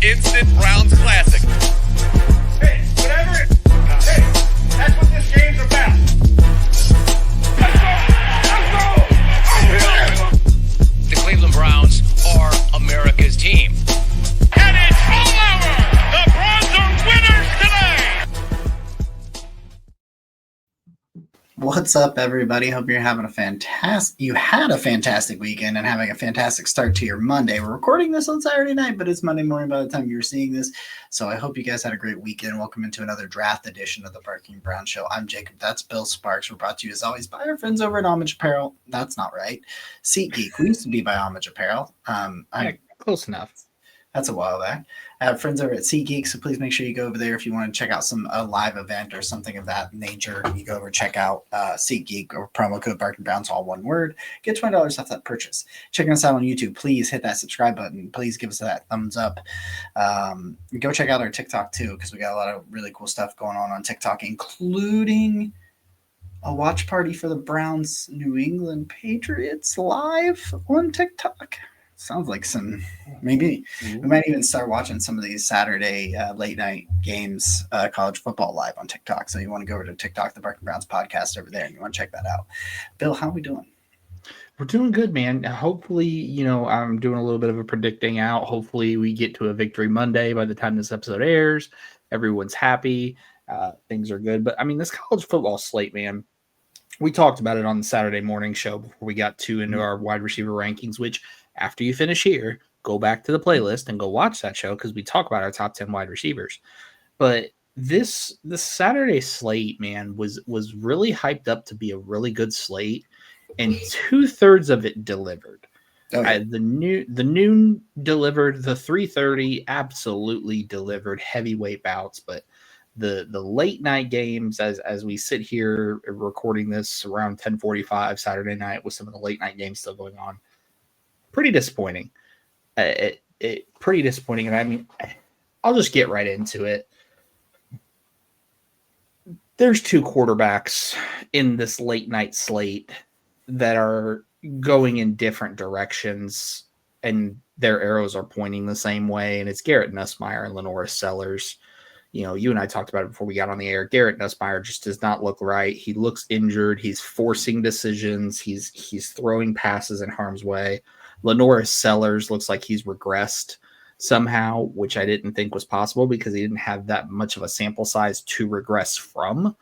instant Browns classic. Hey, whatever. Hey, that's what this game's about. Let's go! The Cleveland Browns are America's team. And it's all over. The Browns are winners today. What's up, everybody? Hope you're having you had a fantastic weekend and having a fantastic start to your Monday. We're recording this on Saturday night, but it's Monday morning by the time you're seeing this. So I hope you guys had a great weekend. Welcome into another draft edition of the Barking Brown Show. I'm Jacob. That's Bill Sparks. We're brought to you as always by our friends over at Homage Apparel. That's not right. SeatGeek. We used to be by Homage Apparel. Close enough. That's a while back. I have friends over at SeatGeek, so please make sure you go over there if you want to check out a live event or something of that nature. You go over check out SeatGeek or promo code Barking Browns, all one word. Get $20 off that purchase. Checking us out on YouTube, please hit that subscribe button. Please give us that thumbs up. Go check out our TikTok too, because we got a lot of really cool stuff going on TikTok, including a watch party for the Browns New England Patriots live on TikTok. Sounds like maybe we might even start watching some of these Saturday late night games, college football live on TikTok. So you want to go over to TikTok, the Barking Browns podcast over there, and you want to check that out. Bill, how are we doing? We're doing good, man. Hopefully, I'm doing a little bit of a predicting out. Hopefully we get to a victory Monday by the time this episode airs. Everyone's happy. Things are good. But, this college football slate, man, we talked about it on the Saturday morning show before we got into our wide receiver rankings, which – after you finish here, go back to the playlist and go watch that show because we talk about our top 10 wide receivers. But this Saturday slate, man, was really hyped up to be a really good slate, and 2/3 of it delivered. Okay. The noon delivered, the 3:30 absolutely delivered heavyweight bouts, but the late night games, as we sit here recording this around 10:45 Saturday night with some of the late night games still going on. Pretty disappointing. Pretty disappointing. And I'll just get right into it. There's two quarterbacks in this late night slate that are going in different directions, and their arrows are pointing the same way. And it's Garrett Nussmeier and Lenoris Sellers. You and I talked about it before we got on the air. Garrett Nussmeier just does not look right. He looks injured. He's forcing decisions. He's throwing passes in harm's way. Lenoris Sellers looks like he's regressed somehow, which I didn't think was possible because he didn't have that much of a sample size to regress from.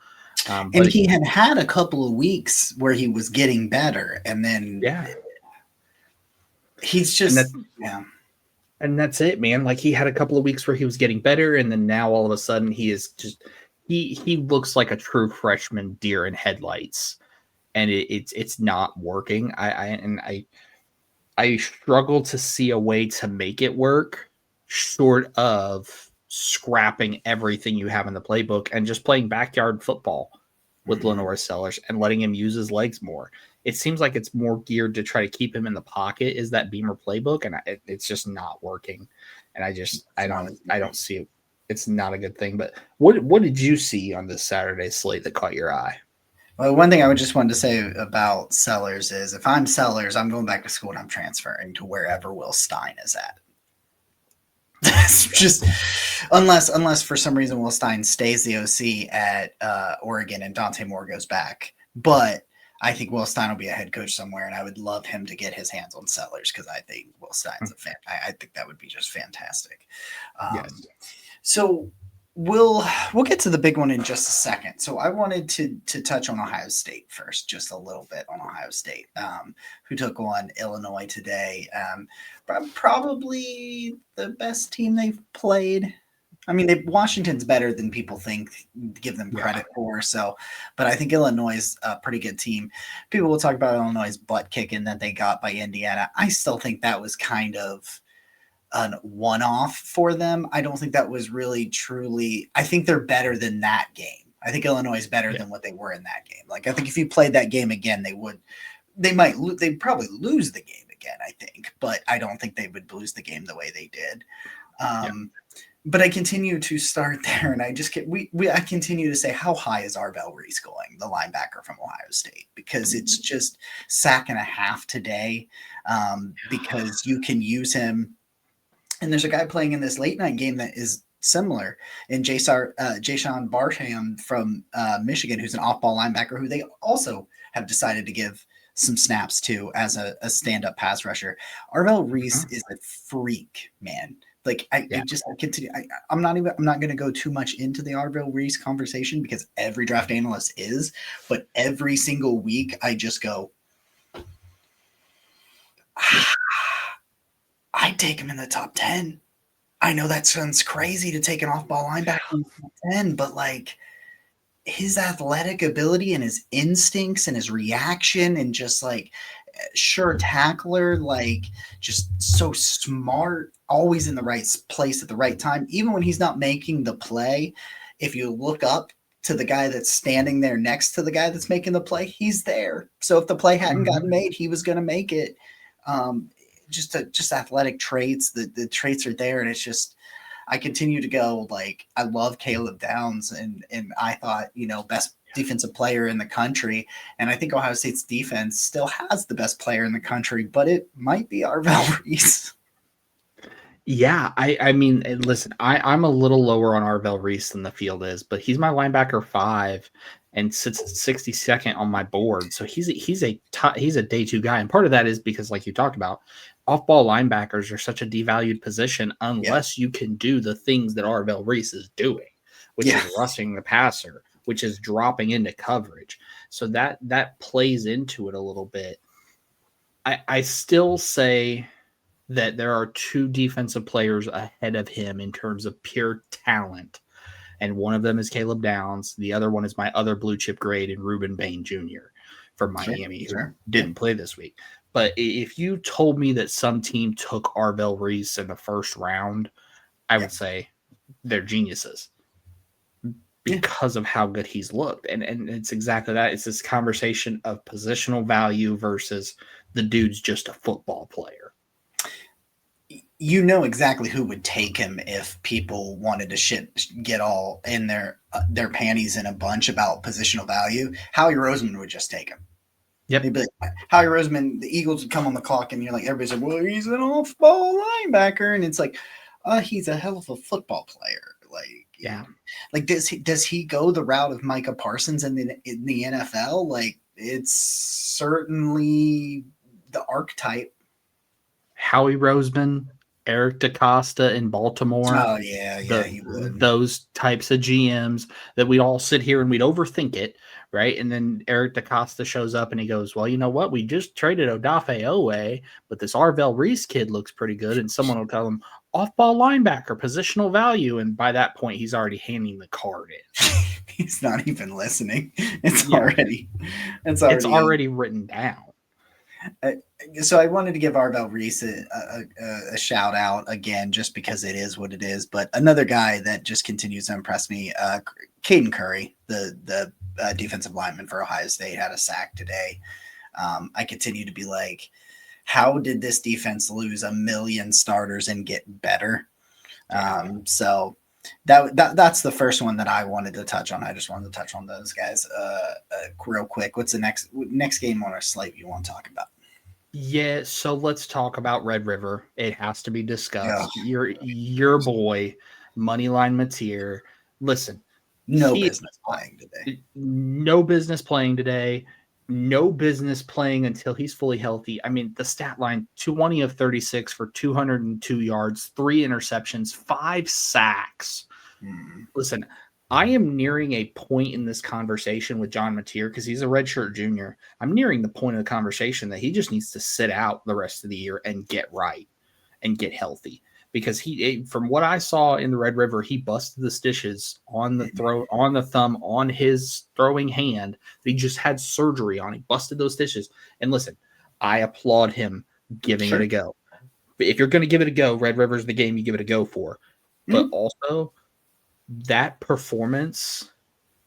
And he had a couple of weeks where he was getting better, and then he's just And that's it, man. Like, he had a couple of weeks where he was getting better, and then now all of a sudden he is just he looks like a true freshman deer in headlights, and it's not working. I struggle to see a way to make it work short of scrapping everything you have in the playbook and just playing backyard football with Lenoris Sellers and letting him use his legs more. It seems like it's more geared to try to keep him in the pocket is that Beamer playbook, and it's just not working. And I don't see it. It's not a good thing. But what did you see on this Saturday slate that caught your eye? Well, one thing I would just wanted to say about Sellers is if I'm Sellers, I'm going back to school and I'm transferring to wherever Will Stein is at. It's just unless for some reason Will Stein stays the OC at Oregon and Dante Moore goes back. But I think Will Stein will be a head coach somewhere, and I would love him to get his hands on Sellers because I think Will Stein's a fan. I think that would be just fantastic. Yes. So we'll get to the big one in just a second. So I wanted to touch on Ohio State first, just a little bit on Ohio State, who took on Illinois today. Probably the best team they've played. Washington's better than people give them credit for. So, but I think Illinois is a pretty good team. People will talk about Illinois' butt kicking that they got by Indiana. I still think that was kind of a one-off for them. I don't think that was really truly. I think they're better than that game. I think Illinois is better than what they were in that game. Like, I think if you played that game again, they'd probably lose the game again, I think, but I don't think they would lose the game the way they did. But I continue to start there, and I continue to say, how high is Arvell Reese going, the linebacker from Ohio State? Because it's just sack and a half today, because you can use him And there's a guy playing in this late night game that is similar in Jason Barham from Michigan, who's an off-ball linebacker who they also have decided to give some snaps to as a stand-up pass rusher. Arvell Reese is a freak, man. Like I continue. I'm not going to go too much into the Arvell Reese conversation because every draft analyst is, but every single week I just go, I'd take him in the top 10. I know that sounds crazy to take an off-ball linebacker in the top 10, but like his athletic ability and his instincts and his reaction and just like sure tackler, like just so smart, always in the right place at the right time. Even when he's not making the play, if you look up to the guy that's standing there next to the guy that's making the play, he's there. So if the play hadn't gotten made, he was going to make it. Just athletic traits. The traits are there, and it's just I continue to go like I love Caleb Downs, and I thought best defensive player in the country, and I think Ohio State's defense still has the best player in the country, but it might be Arvell Reese. Yeah, I mean, listen, I'm a little lower on Arvell Reese than the field is, but he's my linebacker 5 and sits at 62nd on my board. So he's a day 2 guy, and part of that is because, like you talked about, off-ball linebackers are such a devalued position unless you can do the things that Arvell Reese is doing, which is rushing the passer, which is dropping into coverage. So that plays into it a little bit. I still say that there are 2 defensive players ahead of him in terms of pure talent. And one of them is Caleb Downs. The other one is my other blue chip grade in Ruben Bain Jr. from Miami, who didn't play this week. But if you told me that some team took Arvell Reese in the first round, I would say they're geniuses because of how good he's looked. And it's exactly that. It's this conversation of positional value versus the dude's just a football player. You know exactly who would take him if people wanted to get all in their panties in a bunch about positional value. Howie Roseman would just take him. Yep. They'd be like, Howie Roseman, the Eagles would come on the clock, and you're like, everybody's like, well, he's an off-ball linebacker, and it's like, he's a hell of a football player. Like, does he go the route of Micah Parsons in the NFL? Like, it's certainly the archetype. Howie Roseman, Eric DaCosta in Baltimore. Oh, yeah, he would. Those types of GMs that we'd all sit here and we'd overthink it, right? And then Eric DaCosta shows up and he goes, well, you know what? We just traded Odafe Owe, but this Arvell Reese kid looks pretty good. And someone will tell him, off-ball linebacker, positional value. And by that point, he's already handing the card in. He's not even listening. It's already written down. So I wanted to give Arvell Reese a shout out again, just because it is what it is. But another guy that just continues to impress me, Caden Curry, the defensive lineman for Ohio State, had a sack today. I continue to be like, how did this defense lose 1 million starters and get better? So that's the first one that I wanted to touch on. I just wanted to touch on those guys real quick. What's the next game on our slate you want to talk about? Yeah, so let's talk about Red River. It has to be discussed. Your boy, Moneyline Mateer. Listen, no business playing today. No business playing today. No business playing until he's fully healthy. I mean, the stat line: 20 of 36 for 202 yards, 3 interceptions, 5 sacks. Listen, I am nearing a point in this conversation with John Mateer because he's a redshirt junior. I'm nearing the point of the conversation that he just needs to sit out the rest of the year and get right and get healthy. Because from what I saw in the Red River, he busted the stitches on the thumb on his throwing hand. He just had surgery on. He busted those stitches. And listen, I applaud him giving it a go. But if you're going to give it a go, Red River's the game you give it a go for. But also, that performance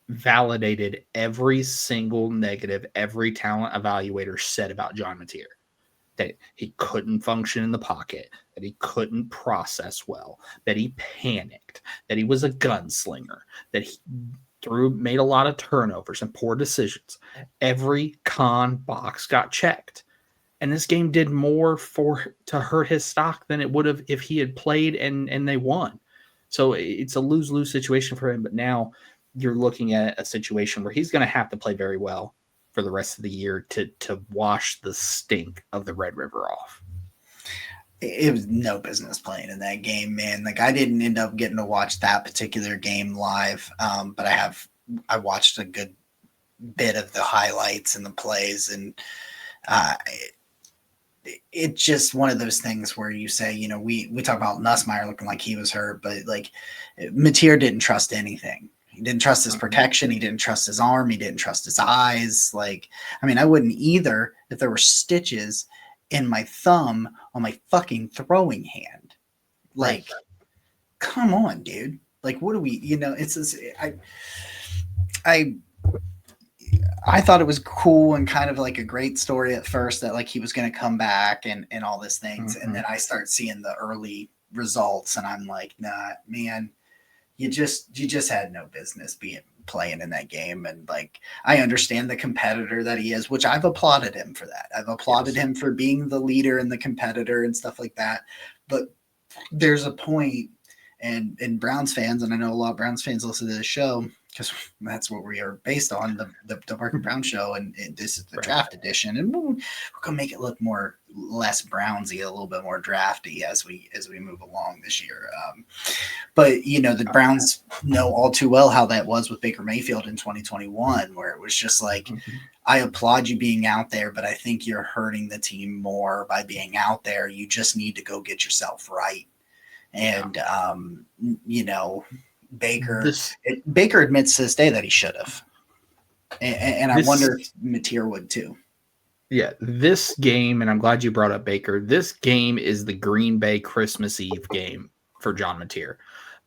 validated every single negative every talent evaluator said about John Mateer. That he couldn't function in the pocket, that he couldn't process well, that he panicked, that he was a gunslinger, that he made a lot of turnovers and poor decisions. Every con box got checked. And this game did more to hurt his stock than it would have if he had played and they won. So it's a lose-lose situation for him. But now you're looking at a situation where he's going to have to play very well for the rest of the year to wash the stink of the Red River off. It was no business playing in that game, man. Like, I didn't end up getting to watch that particular game live, but I watched a good bit of the highlights and the plays, and it's just one of those things where you say, you know, we talk about Nussmeier looking like he was hurt, but like Mateer didn't trust anything. He didn't trust his protection. He didn't trust his arm. He didn't trust his eyes. Like, I mean, I wouldn't either if there were stitches in my thumb on my fucking throwing hand. Like, come on, dude. Like, what do we, you know, it's this, I thought it was cool and kind of like a great story at first that like he was going to come back and all these things. And then I start seeing the early results and I'm like, nah, man, you just had no business playing in that game. And like, I understand the competitor that he is, which I've applauded him for that. I've applauded him for being the leader and the competitor and stuff like that. But there's a point, and Browns fans, and I know a lot of Browns fans listen to this show because that's what we are based on, the Parker Brown show, and this is the draft edition, and we're gonna make it look less Brownsy, a little bit more drafty as we move along this year. But you know, the Browns know all too well how that was with Baker Mayfield in 2021, where it was just like, I applaud you being out there, but I think you're hurting the team more by being out there. You just need to go get yourself right. And you know, Baker admits to this day that he should have, and I wonder if Mateer would too. Yeah, this game, and I'm glad you brought up Baker. This game is the Green Bay Christmas Eve game for John Mateer.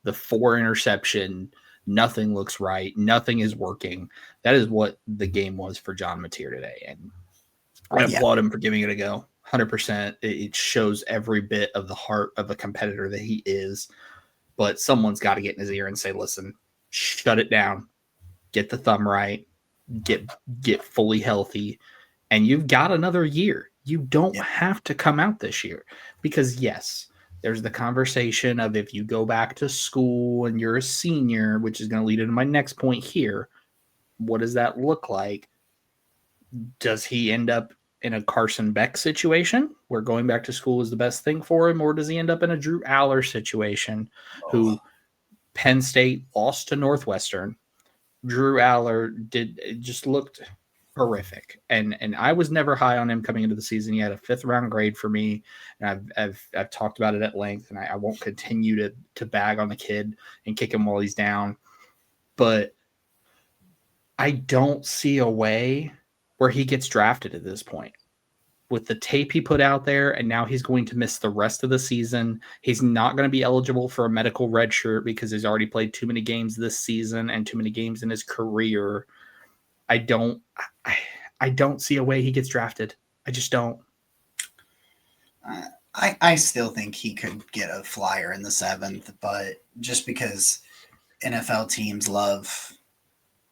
The 4 interception, nothing looks right, nothing is working. That is what the game was for John Mateer today, and I applaud him for giving it a go. 100%. It shows every bit of the heart of a competitor that he is. But someone's got to get in his ear and say, listen, shut it down, get the thumb right, get fully healthy, and you've got another year. You don't have to come out this year because, yes, there's the conversation of if you go back to school and you're a senior, which is going to lead into my next point here, what does that look like? Does he end up in a Carson Beck situation where going back to school is the best thing for him, or does he end up in a Drew Aller situation who Penn State lost to Northwestern? Drew Aller just looked horrific. And I was never high on him coming into the season. He had a 5th round grade for me. And I've talked about it at length, and I won't continue to bag on the kid and kick him while he's down. But I don't see a way where he gets drafted at this point. With the tape he put out there, and now he's going to miss the rest of the season. He's not going to be eligible for a medical red shirt because he's already played too many games this season and too many games in his career. I don't see a way he gets drafted. I just don't. I still think he could get a flyer in the 7th, but just because NFL teams love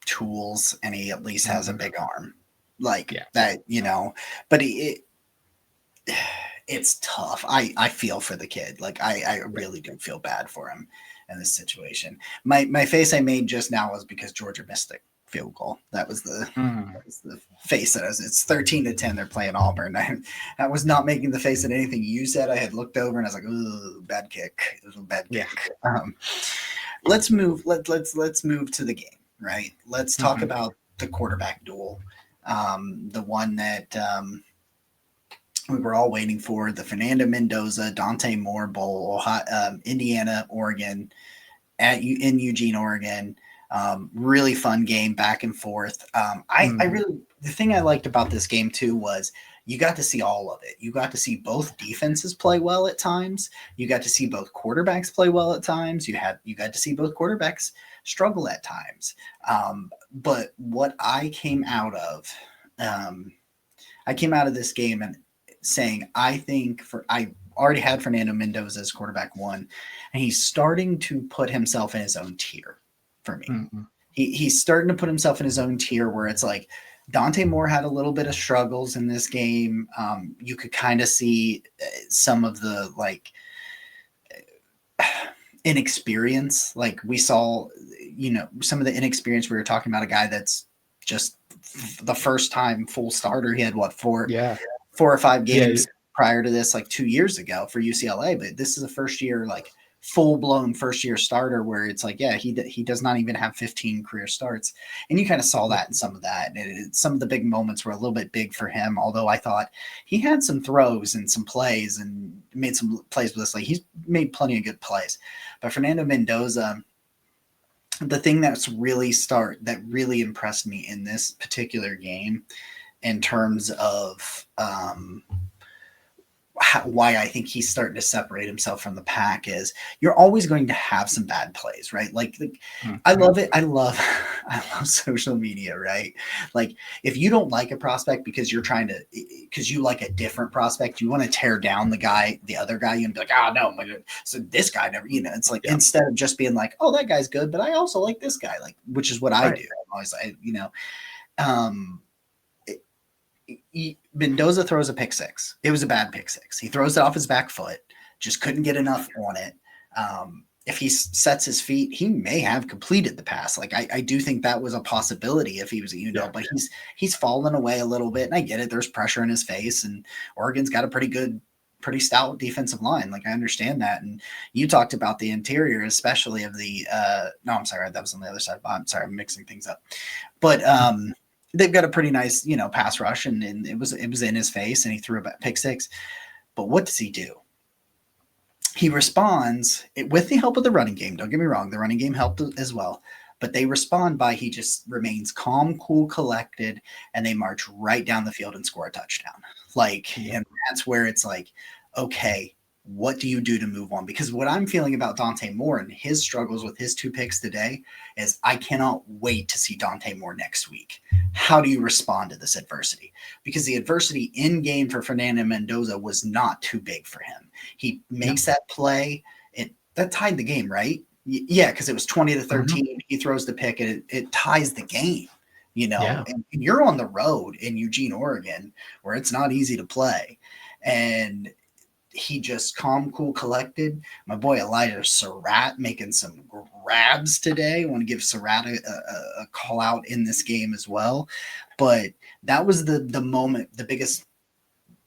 tools and he at least has a big arm. That, you know, but it's tough. I feel for the kid. Like I really do feel bad for him in this situation. My face I made just now was because Georgia missed the field goal. That was the face that it's 13-10. They're playing Auburn. I was not making the face at anything you said. I had looked over and I was like, ooh, bad kick. It was a bad kick. Let's move. Let's move to the game. Right. Let's talk about the quarterback duel. The one that we were all waiting for, the Fernando Mendoza, Dante Moore Bowl, Indiana, Oregon, in Eugene, Oregon. Really fun game, back and forth. The thing I liked about this game too was you got to see all of it. You got to see both defenses play well at times. You got to see both quarterbacks play well at times. You got to see both quarterbacks struggle at times. But what I came out of this game and saying, I already had Fernando Mendoza as quarterback 1, and he's starting to put himself in his own tier for me. He's starting to put himself in his own tier where it's like, Dante Moore had a little bit of struggles in this game. You could kind of see some of the like inexperience. Like we saw, some of the inexperience. We were talking about a guy that's just the first time full starter. He had four or five games prior to this, like 2 years ago for UCLA. But this is a first year, like full blown first year starter where it's like, he does not even have 15 career starts. And you kind of saw that in some of that. And some of the big moments were a little bit big for him, although I thought he had some throws and some plays and made some plays with this. Like he's made plenty of good plays. But Fernando Mendoza, the thing that really impressed me in this particular game in terms of why I think he's starting to separate himself from the pack is you're always going to have some bad plays, right? Like I love it. I love social media, right? Like if you don't like a prospect because you like a different prospect, you want to tear down the other guy, and be like, oh no, so this guy never, it's like, instead of just being like, oh, that guy's good, but I also like this guy, like, which is what I do. I'm always Mendoza throws a pick six. It was a bad pick six. He throws it off his back foot, just couldn't get enough on it. If he sets his feet, he may have completed the pass. Like I do think that was a possibility if he was but he's fallen away a little bit, and I get it. There's pressure in his face, and Oregon's got a pretty stout defensive line. Like I understand that. And you talked about the interior, especially of the no, I'm sorry, that was on the other side. I'm sorry, I'm mixing things up. But they've got a pretty nice, pass rush, and it was in his face, and he threw a pick six. But what does he do? He responds with the help of the running game. Don't get me wrong, the running game helped as well. But they respond by he just remains calm, cool, collected, and they march right down the field and score a touchdown. And that's where it's like, okay, what do you do to move on? Because what I'm feeling about Dante Moore and his struggles with his 2 picks today is I cannot wait to see Dante Moore next week. How do you respond to this adversity? Because the adversity in game for Fernando Mendoza was not too big for him. He makes that play. That tied the game, right? Yeah, because it was 20-13. Mm-hmm. He throws the pick, and it ties the game. And you're on the road in Eugene, Oregon, where it's not easy to play. And he just calm, cool, collected. My boy Elijah Surratt making some grabs today. I want to give Surratt a call out in this game as well. But that was the moment, the biggest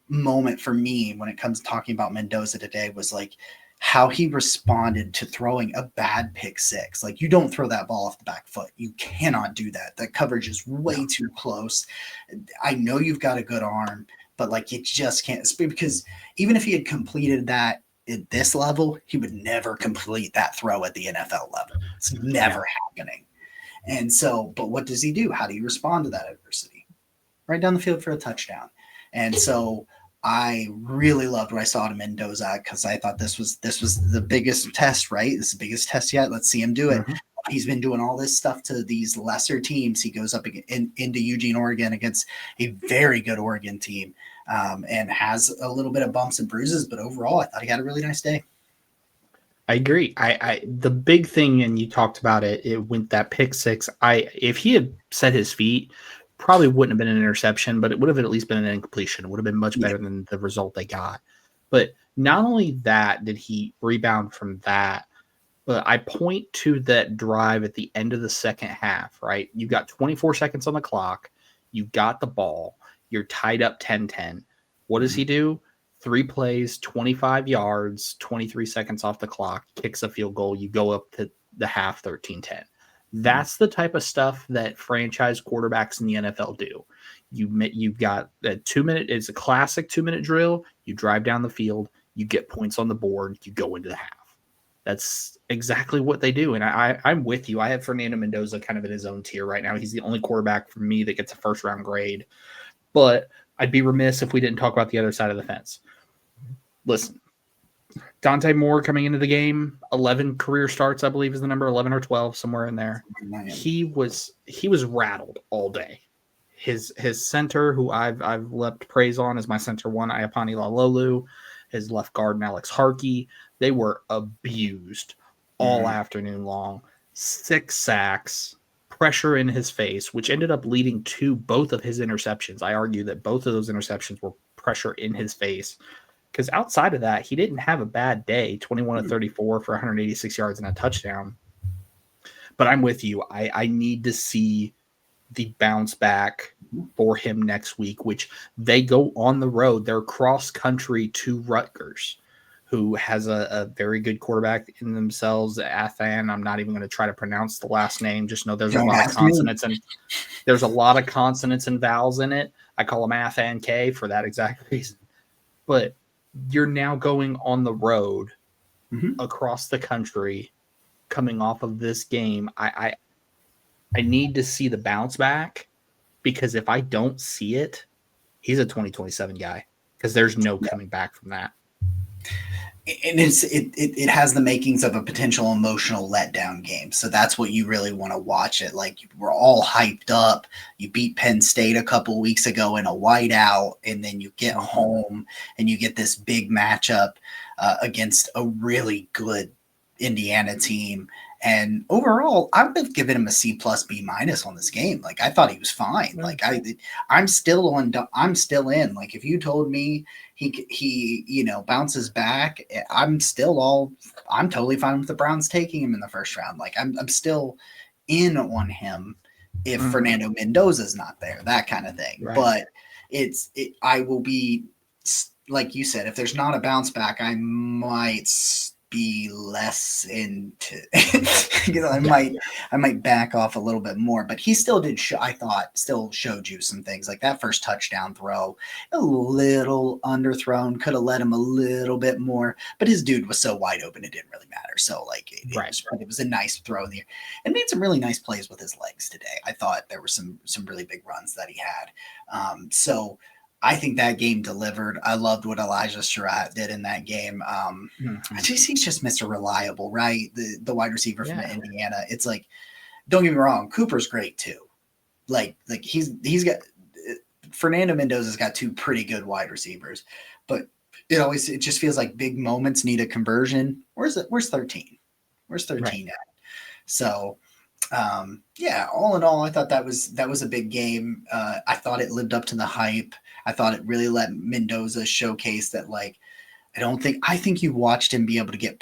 moment for me when it comes to talking about Mendoza today was like how he responded to throwing a bad pick six. Like, you don't throw that ball off the back foot. You cannot do that. The coverage is way too close. I know you've got a good arm, but like you just can't, because even if he had completed that at this level, he would never complete that throw at the NFL level. It's never happening. And so, but what does he do? How do you respond to that adversity? Right down the field for a touchdown. And so I really loved what I saw to Mendoza, because I thought this was the biggest test, right? This is the biggest test yet. Let's see him do it. Mm-hmm. He's been doing all this stuff to these lesser teams. He goes up into Eugene, Oregon against a very good Oregon team, and has a little bit of bumps and bruises. But overall, I thought he had a really nice day. I agree. I the big thing, and you talked about it, it went that pick six. If he had set his feet, probably wouldn't have been an interception, but it would have at least been an incompletion. It would have been much better than the result they got. But not only that did he rebound from that, but I point to that drive at the end of the second half, right? You got 24 seconds on the clock. You got the ball. You're tied up 10-10. What does he do? 3 plays, 25 yards, 23 seconds off the clock, kicks a field goal. You go up to the half 13-10. That's the type of stuff that franchise quarterbacks in the NFL do. You've got a 2-minute, it's a classic 2-minute drill. You drive down the field, you get points on the board, you go into the half. That's exactly what they do. And I'm with you. I have Fernando Mendoza kind of in his own tier right now. He's the only quarterback for me that gets a first round grade. But I'd be remiss if we didn't talk about the other side of the fence. Listen, Dante Moore coming into the game, 11 career starts, I believe is the number, 11 or 12, somewhere in there. He was rattled all day. His center, who I've leapt praise on, is my center one, Iapani Lalolu. His left guard, Alex Harkey. They were abused all afternoon long. 6 sacks, pressure in his face, which ended up leading to both of his interceptions. I argue that both of those interceptions were pressure in his face. Because outside of that, he didn't have a bad day, 21 to 34 for 186 yards and a touchdown. But I'm with you. I need to see the bounce back for him next week, which they go on the road. They're cross country to Rutgers, who has a very good quarterback in themselves, Athan. I'm not even going to try to pronounce the last name. Just know there's a lot of consonants and there's a lot of consonants and vowels in it. I call him Athan K for that exact reason. But you're now going on the road across the country, coming off of this game. I need to see the bounce back, because if I don't see it, he's a 2027 guy, because there's no coming back from that. And it has the makings of a potential emotional letdown game. So that's what you really want to watch it. Like, we're all hyped up. You beat Penn State a couple weeks ago in a whiteout, and then you get home and you get this big matchup against a really good Indiana team. And overall, I would have given him a C plus B minus on this game. Like, I thought he was fine. Like, I'm still in. Like, if you told me he bounces back, I'm totally fine with the Browns taking him in the first round. Like, I'm still in on him if Fernando Mendoza's not there, that kind of thing. Right. But I will be, like you said, if there's not a bounce back, I might be less into I might back off a little bit more. But he still did still showed you some things. Like that first touchdown throw, a little underthrown, could have let him a little bit more, but his dude was so wide open it didn't really matter. So like it was a nice throw in the air, and made some really nice plays with his legs today. I thought there were some really big runs that he had. So I think that game delivered. I loved what Elijah Surratt did in that game. He's just Mr. Reliable, right? The wide receiver from Indiana. It's like, don't get me wrong, Cooper's great too. Like he's got Fernando Mendoza's got two pretty good wide receivers, but it just feels like big moments need a conversion. Where's 13? Where's 13 at? So all in all, I thought that was a big game. I thought it lived up to the hype. I thought it really let Mendoza showcase that, like, I think you watched him be able to get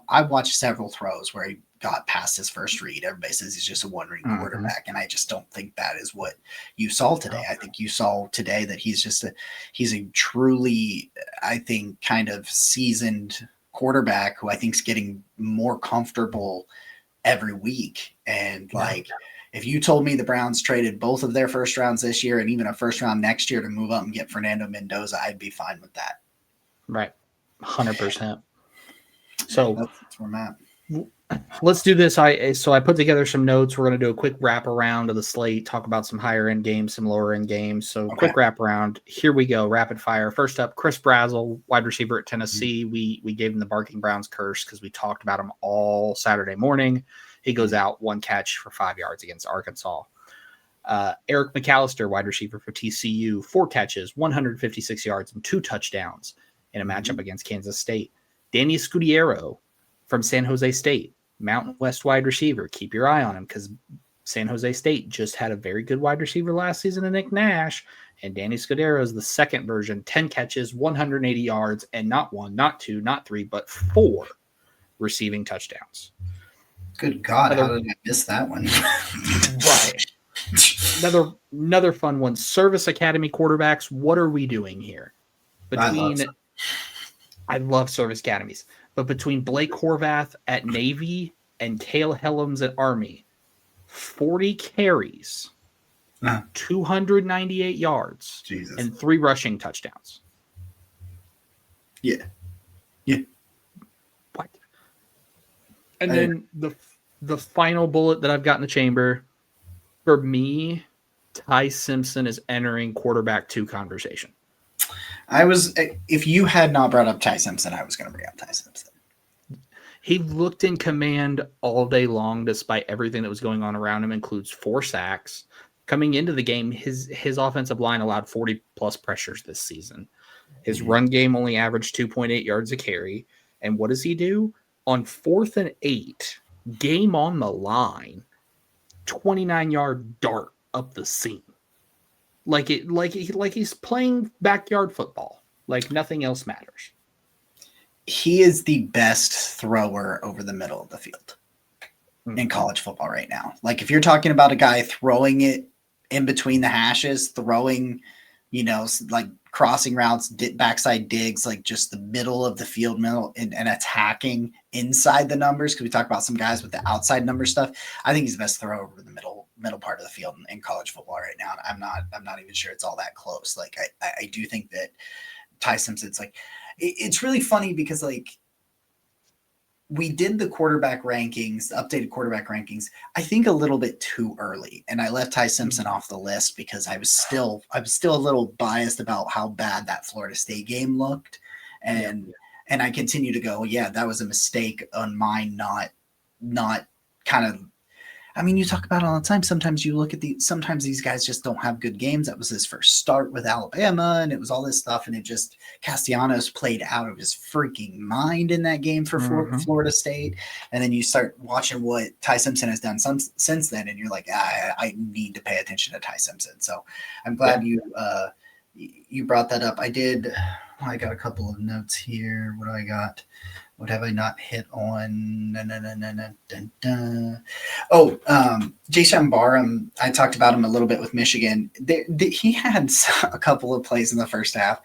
I watched several throws where he got past his first read. Everybody says he's just a one-read quarterback, and I just don't think that is what you saw today. I think you saw today that he's a truly, I think, kind of seasoned quarterback who I think is getting more comfortable every week. And if you told me the Browns traded both of their first rounds this year and even a first round next year to move up and get Fernando Mendoza, I'd be fine with that. Right. 100%. So that's where I'm at. Let's do this. I put together some notes. We're going to do a quick wrap around of the slate, talk about some higher end games, some lower end games. So quick wrap around. Here we go. Rapid fire. First up, Chris Brazzell, wide receiver at Tennessee. We gave him the Barking Browns curse because we talked about him all Saturday morning. He goes out, one catch for 5 yards against Arkansas. Eric McAllister, wide receiver for TCU, 4 catches, 156 yards, and 2 touchdowns in a matchup against Kansas State. Danny Scudiero from San Jose State, Mountain West wide receiver. Keep your eye on him because San Jose State just had a very good wide receiver last season in Nick Nash, and Danny Scudiero is the second version, 10 catches, 180 yards, and not 1, not 2, not 3, but 4 receiving touchdowns. Good God, how did I miss that one? Right. Another fun one. Service Academy quarterbacks. What are we doing here? I love Service Academies. But between Blake Horvath at Navy and Cale Helms at Army, 40 carries, 298 yards, and 3 rushing touchdowns. Yeah. What? And then the final bullet that I've got in the chamber, for me, Ty Simpson is entering quarterback 2 conversation. If you had not brought up Ty Simpson, I was going to bring up Ty Simpson. He looked in command all day long, despite everything that was going on around him, includes 4 sacks. Coming into the game, his offensive line allowed 40-plus pressures this season. His run game only averaged 2.8 yards a carry. And what does he do? On 4th and 8, game on the line, 29-yard dart up the seam. Like he's playing backyard football. Like nothing else matters. He is the best thrower over the middle of the field in college football right now. Like if you're talking about a guy throwing it in between the hashes, throwing, like crossing routes, backside digs, like just the middle of the field, and attacking inside the numbers. Because we talk about some guys with the outside number stuff. I think he's the best thrower over the middle part of the field in college football right now. And I'm not even sure it's all that close. Like I do think that Ty Simpson's like, it's really funny because like we did the quarterback rankings, updated quarterback rankings, I think a little bit too early. And I left Ty Simpson off the list because I was still a little biased about how bad that Florida State game looked. And I continue to go, yeah, that was a mistake on mine, not kind of, I mean, you talk about it all the time. Sometimes you look at sometimes these guys just don't have good games. That was his first start with Alabama, and it was all this stuff. And it just, Castellanos played out of his freaking mind in that game for Florida State. And then you start watching what Ty Simpson has done since then, and you're like, I need to pay attention to Ty Simpson. So I'm glad you brought that up. I got a couple of notes here. What do I got? What have I not hit on? Jason Barham, I talked about him a little bit with Michigan. He had a couple of plays in the first half,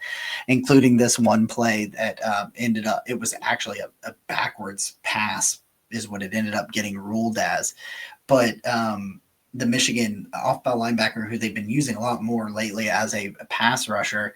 including this one play that ended up, it was actually a backwards pass is what it ended up getting ruled as. But the Michigan off-ball linebacker, who they've been using a lot more lately as a pass rusher,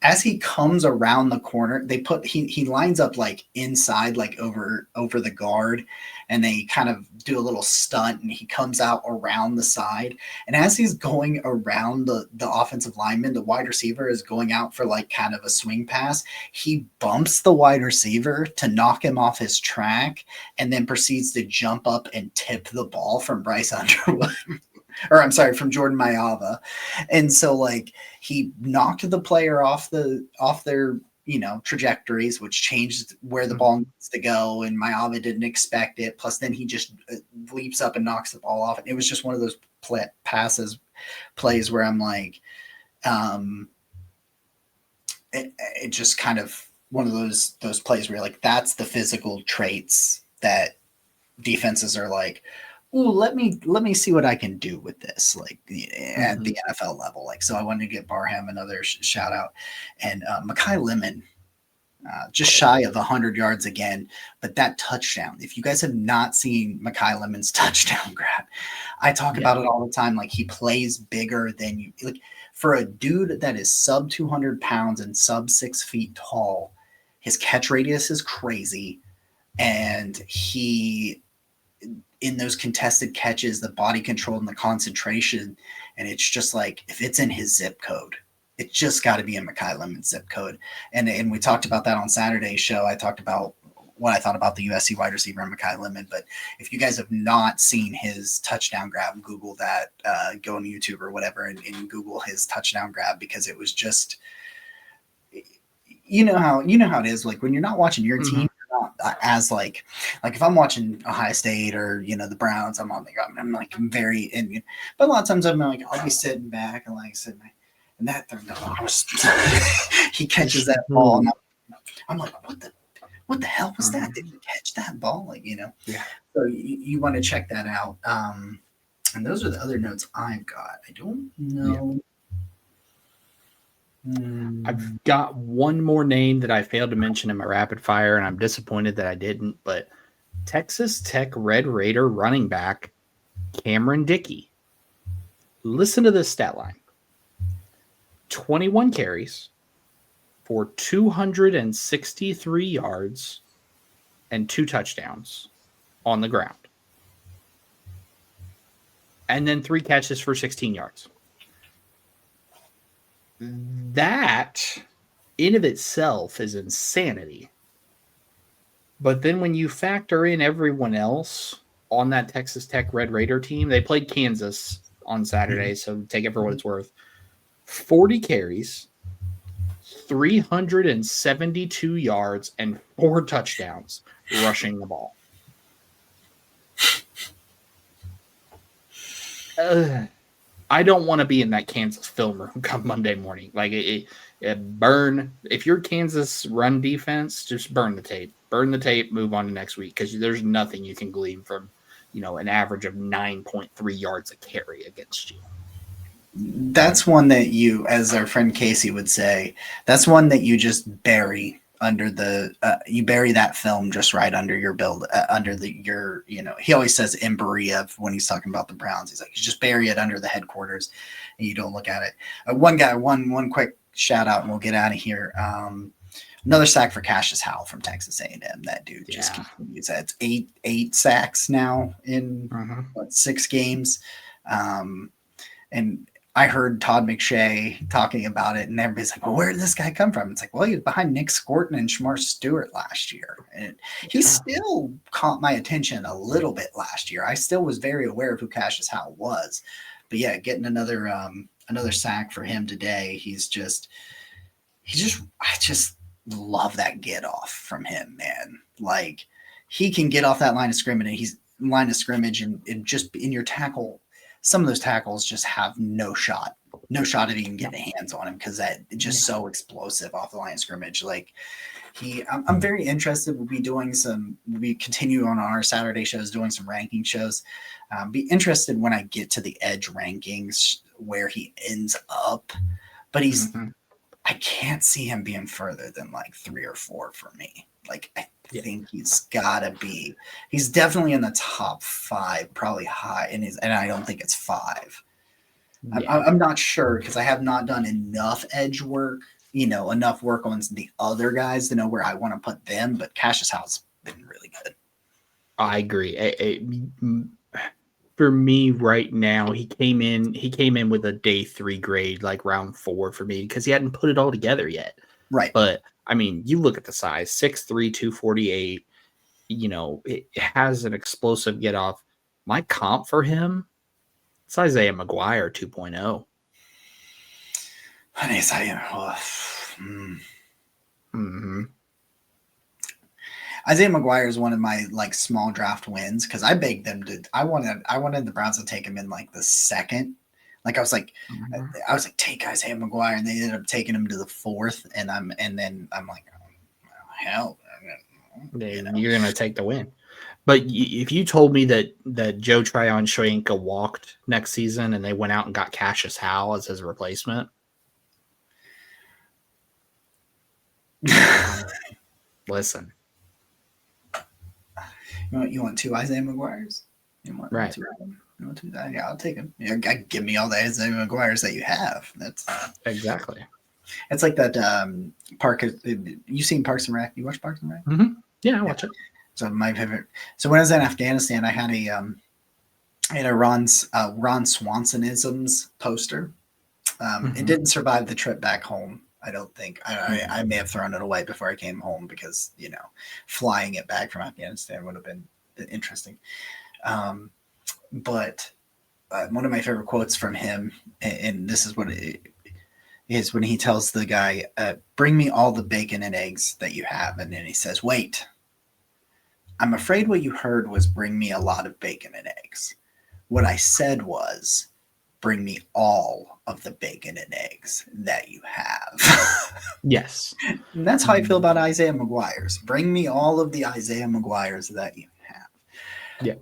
as he comes around the corner, he lines up like inside, like over the guard, and they kind of do a little stunt, and he comes out around the side. And as he's going around the offensive lineman, the wide receiver is going out for like kind of a swing pass. He bumps the wide receiver to knock him off his track, and then proceeds to jump up and tip the ball from Bryce Underwood. Or I'm sorry, from Jordan Mailata. And so like he knocked the player off their, trajectories, which changed where the ball needs to go. And Mailata didn't expect it. Plus then he just leaps up and knocks the ball off. And it was just one of those plays where I'm like, it just kind of one of those plays where you're like, that's the physical traits that defenses are like, ooh, let me see what I can do with this, like at the NFL level. Like, so I wanted to give Barham another shout out, and Mekhi Lemon, just shy of 100 yards again, but that touchdown. If you guys have not seen Mekhi Lemon's touchdown grab, I talk about it all the time. Like he plays bigger than you. Like for a dude that is sub 200 pounds and sub 6 feet tall, his catch radius is crazy, and he, in those contested catches, the body control and the concentration. And it's just like, if it's in his zip code, it's just got to be in Mekhi Lemon's zip code. And we talked about that on Saturday's show. I talked about what I thought about the USC wide receiver and Mekhi Lemon. But if you guys have not seen his touchdown grab, Google that, go on YouTube or whatever, and Google his touchdown grab, because it was just, you know how it is. Like when you're not watching your team, as like if I'm watching Ohio State or the Browns, I'm very in. But a lot of times I'm like, I'll be sitting back and like sitting back, and that he catches that ball, and I'm like, what the hell was that? Did he catch that ball? Like Yeah. So you want to check that out. And those are the other notes I've got. I don't know. Yeah. I've got one more name that I failed to mention in my rapid fire, and I'm disappointed that I didn't, but Texas Tech Red Raider running back Cameron Dickey. Listen to this stat line. 21 carries for 263 yards and 2 touchdowns on the ground. And then 3 catches for 16 yards. That in of itself is insanity. But then when you factor in everyone else on that Texas Tech Red Raider team, they played Kansas on Saturday, so take it for what it's worth. 40 carries, 372 yards, and 4 touchdowns rushing the ball. I don't want to be in that Kansas film room come Monday morning. Like burn. If you're Kansas run defense, just burn the tape. Burn the tape. Move on to next week because there's nothing you can glean from, an average of 9.3 yards a carry against you. That's one that you, as our friend Casey would say, that's one that you just bury under you bury that film just right under your build, he always says in Berea when he's talking about the Browns. He's like, you just bury it under the headquarters and you don't look at it. One quick shout out and we'll get out of here. Another sack for Cassius Howell from Texas A&M. That dude just continues. It's eight sacks now in 6 games. And I heard Todd McShay talking about it, and everybody's like, well, where did this guy come from? It's like, well, he was behind Nick Scorton and Shamar Stewart last year. And he still caught my attention a little bit last year. I still was very aware of who Cassius Howell was. But yeah, getting another sack for him today. I just love that get off from him, man. Like, he can get off that line of scrimmage and just in your tackle. Some of those tackles just have no shot at even getting hands on him because that it's just so explosive off the line of scrimmage. Like I'm very interested. We'll be continue on our Saturday shows, doing some ranking shows. Be interested when I get to the edge rankings where he ends up, but I can't see him being further than like 3 or 4 for me. Like I think he's definitely in the top 5, probably high, and I don't think it's 5. Yeah. I'm not sure because I have not done enough edge work, enough work on the other guys to know where I want to put them. But Cassius Howell's been really good. I agree. For me right now, he came in with a day 3 grade, like round 4 for me because he hadn't put it all together yet. Right. But I mean, you look at the size, 6'3", 248, it has an explosive get off. My comp for him, it's Isaiah McGuire 2.0. Isaiah McGuire is one of my like small draft wins because I begged them I wanted the Browns to take him in like the 2nd. Like I was like, take Isaiah McGuire, and they ended up taking him to the 4th, and then I'm like, oh, hell, you're gonna take the win. But if you told me that Joe Tryon-Shoyinka walked next season and they went out and got Cassius Howell as his replacement, listen, you want 2 Isaiah McGuires? You want right? 2 of them? Yeah, I'll take him. Give me all the Isaiah McGuires that you have. That's exactly. It's like that you seen Parks and Rec? You watch Parks and Rec? Mm-hmm. Yeah, I watch it. So my favorite. So when I was in Afghanistan, I had a Ron Swansonisms poster. It didn't survive the trip back home. I don't think. I may have thrown it away before I came home because flying it back from Afghanistan would have been interesting. But one of my favorite quotes from him, and this is what it is when he tells the guy, bring me all the bacon and eggs that you have. And then he says, wait, I'm afraid what you heard was bring me a lot of bacon and eggs. What I said was bring me all of the bacon and eggs that you have. Yes. And that's how I feel about Isaiah McGuire's. Bring me all of the Isaiah McGuire's that you have. Yeah.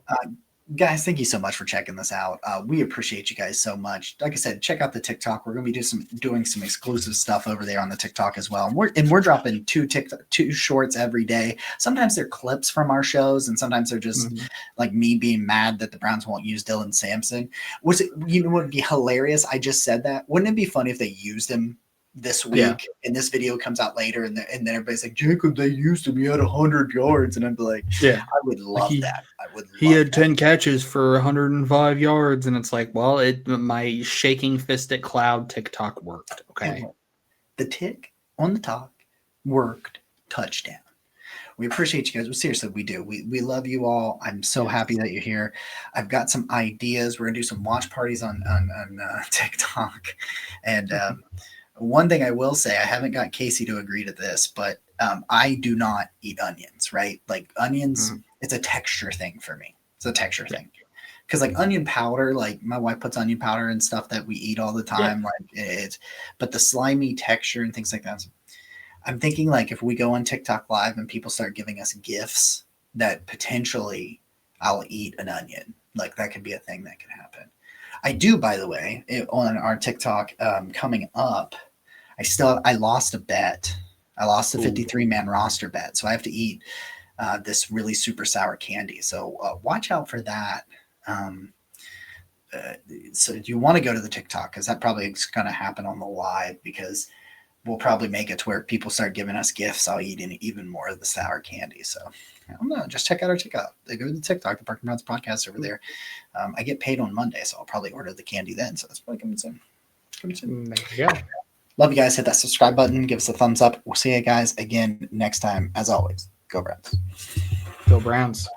Guys, thank you so much for checking this out. We appreciate you guys so much. Like I said, check out the TikTok. We're going to be doing some exclusive stuff over there on the TikTok as well. And we're dropping 2 shorts every day. Sometimes they're clips from our shows, and sometimes they're just like me being mad that the Browns won't use Dylan Sampson. What would be hilarious? I just said that. Wouldn't it be funny if they used him this week and this video comes out later and then everybody's like, Jacob, they used him, he had 100 yards, and I'd be like, I would love that. He had 10 catches for 105 yards, and it's like, well, my shaking fist at cloud TikTok worked. Okay, the tick on the talk worked. Touchdown. We appreciate you guys. Well, seriously, we do. We love you all. I'm so happy that you're here. I've got some ideas. We're gonna do some watch parties on TikTok, and one thing I will say, I haven't got Casey to agree to this, but I do not eat onions, right? Like onions, it's a texture thing for me. It's a texture thing. because like onion powder, like my wife puts onion powder and stuff that we eat all the time. Like it's, but the slimy texture and things like that. I'm thinking like if we go on TikTok live and people start giving us gifts, that potentially I'll eat an onion. Like that could be a thing that could happen. I do, by the way, on our TikTok coming up, I lost a bet. I lost a 53-man roster bet, so I have to eat this really super sour candy. So watch out for that. So you want to go to the TikTok because that probably is going to happen on the live because we'll probably make it to where people start giving us gifts. I'll eat even more of the sour candy. So I don't know. Just check out our TikTok. Go to the TikTok, the Parking Browns podcast over there. I get paid on Monday, so I'll probably order the candy then. So that's probably coming soon. There you go. Love you guys. Hit that subscribe button. Give us a thumbs up. We'll see you guys again next time. As always, go Browns. Go Browns.